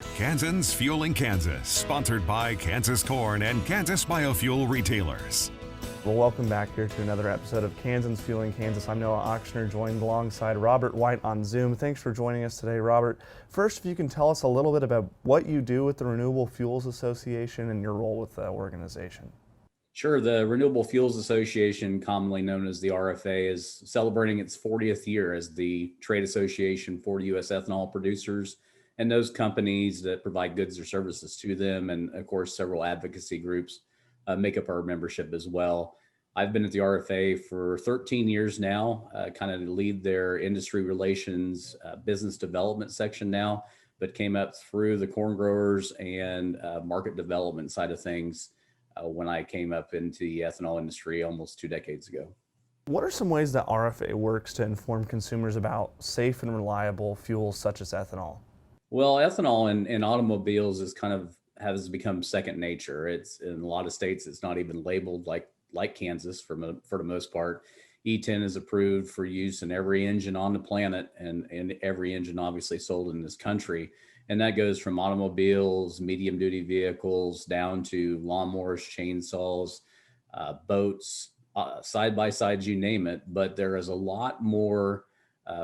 Kansans Fueling Kansas, sponsored by Kansas Corn and Kansas Biofuel Retailers. Well, welcome back here to another episode of Kansans Fueling Kansas. I'm Noah Ochsner, joined alongside Robert White on Zoom. Thanks for joining us today, Robert. First, if you can tell us a little bit about what you do with the Renewable Fuels Association and your role with the organization. Sure. The Renewable Fuels Association, commonly known as the RFA, is celebrating its 40th year as the trade association for U.S. ethanol producers and those companies that provide goods or services to them. And of course, several advocacy groups make up our membership as well. I've been at the RFA for 13 years now, kind of lead their industry relations, business development section now, but came up through the corn growers and market development side of things when I came up into the ethanol industry almost 2 decades ago. What are some ways that RFA works to inform consumers about safe and reliable fuels such as ethanol? Well, ethanol in automobiles has become second nature. It's in a lot of states, it's not even labeled like Kansas for the most part. E10 is approved for use in every engine on the planet and every engine obviously sold in this country. And that goes from automobiles, medium duty vehicles, down to lawnmowers, chainsaws, boats, side by sides, you name it. But there is a lot more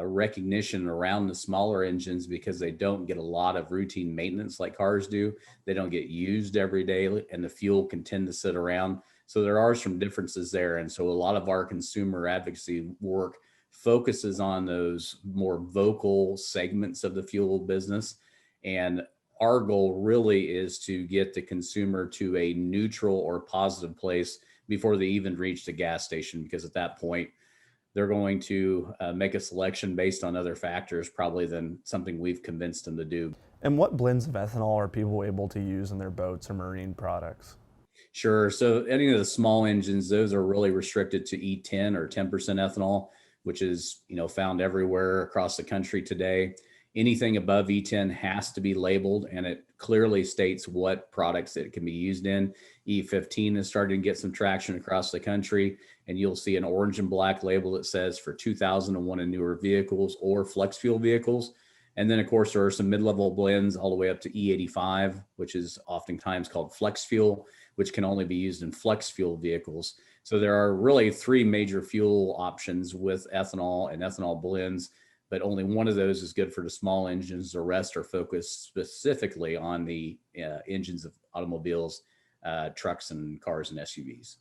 recognition around the smaller engines because they don't get a lot of routine maintenance like cars do. They don't get used every day and the fuel can tend to sit around. So there are some differences there. And so a lot of our consumer advocacy work focuses on those more vocal segments of the fuel business. And our goal really is to get the consumer to a neutral or positive place before they even reach the gas station, because at that point, they're going to make a selection based on other factors probably than something we've convinced them to do. And what blends of ethanol are people able to use in their boats or marine products? Sure. So any of the small engines, those are really restricted to E10 or 10% ethanol, which is, found everywhere across the country today. Anything above E10 has to be labeled, and it clearly states what products it can be used in. E15 is starting to get some traction across the country, and you'll see an orange and black label that says for 2001 and newer vehicles or flex fuel vehicles. And then, of course, there are some mid-level blends all the way up to E85, which is oftentimes called flex fuel, which can only be used in flex fuel vehicles. So there are really 3 major fuel options with ethanol and ethanol blends, but only one of those is good for the small engines. The rest are focused specifically on the engines of automobiles, trucks and cars and SUVs.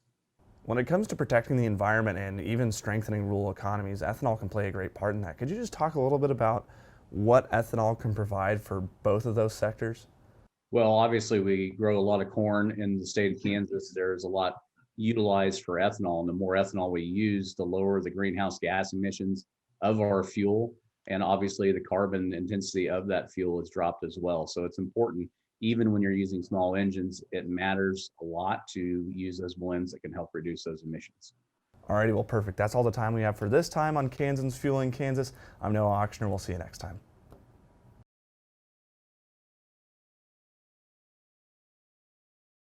When it comes to protecting the environment and even strengthening rural economies, ethanol can play a great part in that. Could you just talk a little bit about what ethanol can provide for both of those sectors? Well, obviously we grow a lot of corn in the state of Kansas. There's a lot utilized for ethanol, and the more ethanol we use, the lower the greenhouse gas emissions of our fuel. And obviously the carbon intensity of that fuel is dropped as well. So it's important, even when you're using small engines, it matters a lot to use those blends that can help reduce those emissions. Alrighty, well, perfect. That's all the time we have for this time on Kansans Fueling Kansas. I'm Noah Ochsner. We'll see you next time.